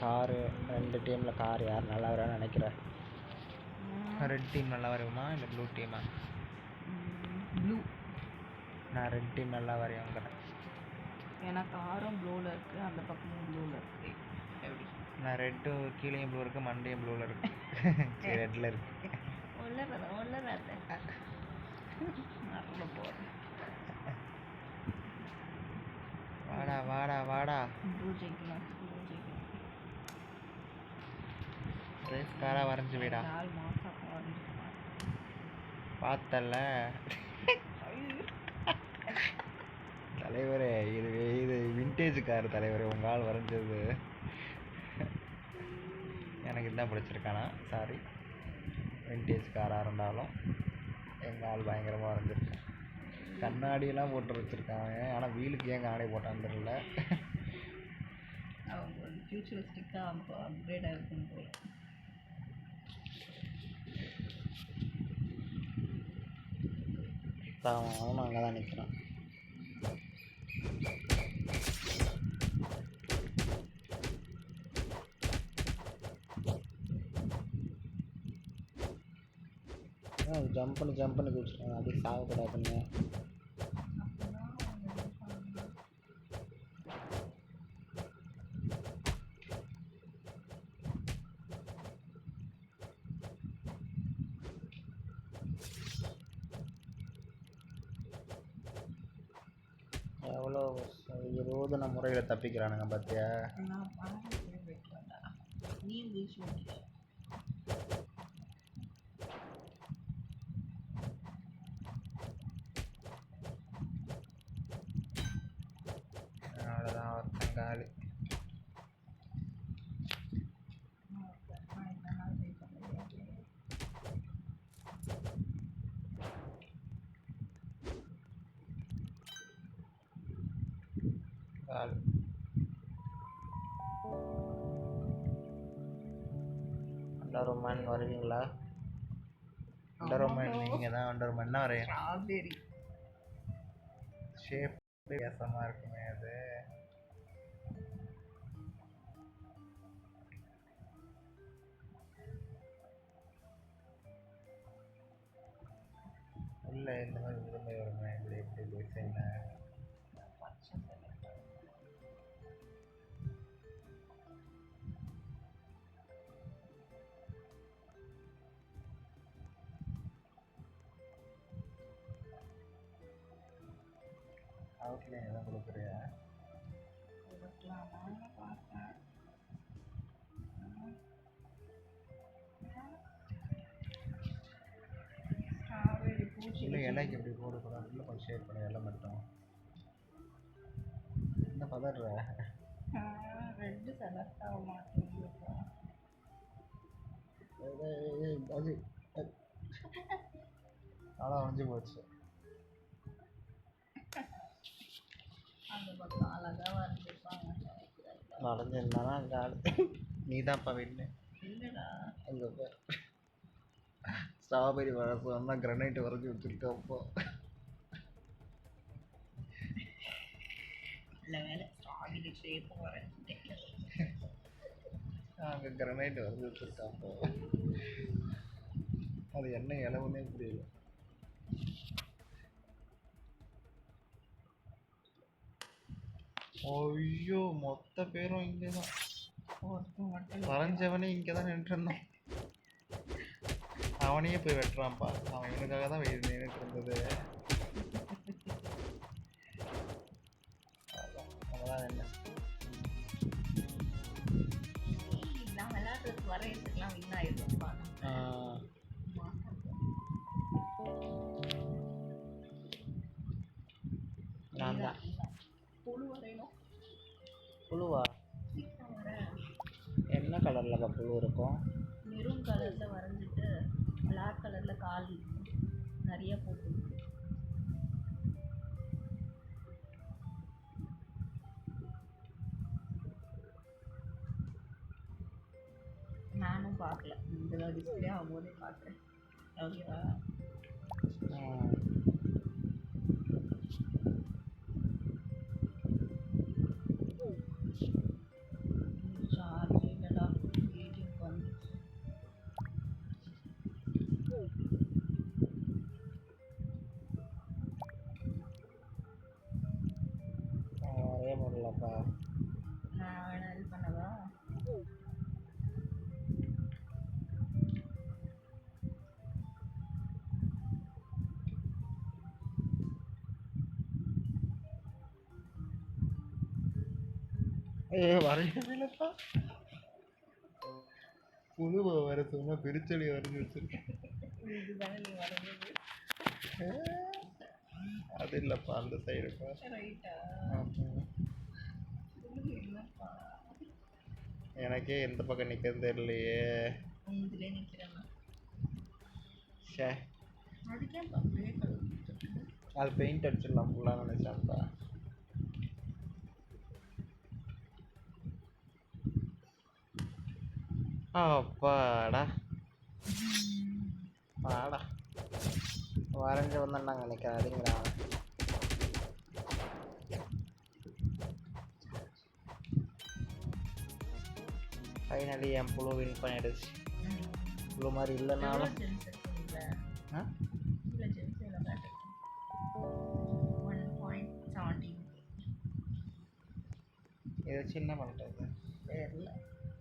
Car 2 டீமில் car யார் நல்லா வரான்னு நினைக்கிறேன். ரெட் டீம் நல்லா வருமா இல்லை ப்ளூ டீமா? ப்ளூ. நான் ரெட் டீம் நல்லா வரையுங்கிறேன். எனக்கு ஆரம் ப்ளூவில் இருக்குது, அந்த பக்கமும் ப்ளூவில் இருக்குது. எப்படி? நான் ரெட்டு கீழேயும் ப்ளூ இருக்குது, மண்டையும் ப்ளூவில் இருக்குது. சரி ரெட்டில் இருக்குது. ஒல்லறாத நல்ல போகிறேன். வாடா வாடா வாடா. ப்ளூ ஜெயிக்கலாம். ரேஸ் காராக வரைஞ்சி விடா. 4 மாதம் வரைஞ்சிக்கலாம். பார்த்தல தலைவரே, இது விண்டேஜ் கார் தலைவரே. உங்கள் ஆள் வரைஞ்சது எனக்கு இதுதான் பிடிச்சிருக்கானா? சாரி, விண்டேஜ் காராக இருந்தாலும் எங்கள் ஆள் பயங்கரமாக வரைஞ்சிருக்கேன். கண்ணாடியெல்லாம் போட்டு வச்சுருக்காங்க. ஆனால் வீலுக்கு ஏன் கண்ணாடி போட்டான்னு தெரியல. அவங்க ஃபியூச்சரிஸ்டிக்காக அவங்க அப்கிரேட் ஆகிருக்கும் போல. அவனும் அங்கே தான் நிற்கிறான். ஜம்ப் பண்ணி குடிச்சிருக்காங்க. அப்படியே சாகக்கூடாதுன்னு. எவ்வளோ ரோதன முறையில் தப்பிக்கிறானுங்க பார்த்தியா? அவ்வளோதான், ஒருத்தன் காலி. வண்டர்மேன் வருவீங்களா? வண்டர்மேன் நீங்கள் தான். வண்டர்மேன் தான் வரையும். ஸ்ட்ராபெரி ஷேப் வித்தியாசமாக இருக்குமே அது. இல்லை இந்த மாதிரி விரும்பி வருமே. இப்படி எப்படி டிசைனு அவுட்லைன் எதாவது கொடுக்குறியா? பார்த்தேன். ஸ்ட்ராபெரி பூச்சி இல்லை இலைக்கு எப்படி போடக்கூடாது. இல்லை கொஞ்சம் ஷேப் பண்ண இலை மட்டும். என்ன பதற? ரெட்டு செலக்ட் ஆக மாட்டேங்குதுப்பா. அது அதான் வரைஞ்சி போச்சு. அந்த பக்கம் அழகாக வரைஞ்சிருப்பாங்க. வரைஞ்சிருந்தானா அங்கே நீ தான்ப்பா வின்னு. இல்லைடா, அங்கே போய் ஸ்ட்ராபெரி வரைச்சோம்னா கிரனைட் வரைஞ்சி வச்சுருக்கப்போ. இல்லை வேலை ஸ்ட்ராபெரி ஷேப்பும் வரைஞ்சிட்டேன். அங்கே கிரனைட் வரைஞ்சி வச்சுருக்காப்போ. அது என்ன இலவுன்னே புரியல. ஐயோ, மொத்த பேரும் இங்கே தான். வரைஞ்சவனே இங்கே தான் நின்றுருந்தான். அவனையே போய் வெட்டுறான்ப்பா. அவன் இவனுக்காக தான் நின்றுட்டு இருந்தது. அதான் என்ன நான் விளையாடுறது வரையறதுக்கெல்லாம் வின் ஆயிருப்பா. நான் தான் புழு வரையணும். புழுவா? என்ன கலரில் புழு இருக்கும்? மெரூன் கலரில் வரைஞ்சிட்டு பிளாக் கலரில் கால் நிறைய போட்டு. நானும் பார்க்கல, இந்த டிஸ்பிளே ஆகும்போதே பார்க்குறேன். ஓகேவா? சார்ஜ் வரையவே இல்லைப்பா. புழுவை வர சொன்னா பெருச்செடி வரைஞ்சி வச்சிருக்கேன். இதுதானே நீ வரைஞ்சது. அது இல்லைப்பா, அந்த சைடுப்பா. ரைட்டா? என்னப்பா எனக்கே எந்த பக்கம் நிற்கிறது தெரியலையே. இதுலேயே நிற்கிறேன்னா ஷே, அதுக்கே அப்படியே கலர் அது பெயிண்ட் அடிச்சிடலாம் ஃபுல்லாக நினச்சான்ப்பா. அப்பாடா வாடா, வரைஞ்சி வந்தாண்டாங்க நிற்கிறேன் அப்படிங்கிறான். ஃபைனலி என் புழு வின் பண்ணிடுச்சு. புழு மாதிரி இல்லைனாலும் ஜென்ஸ் இருக்குங்களா? ஆ இல்லை ஜென்ஸ் எவ்வளோ காட்டு 1.17 இதை வச்சு என்ன பண்ணுறது? தெரியல.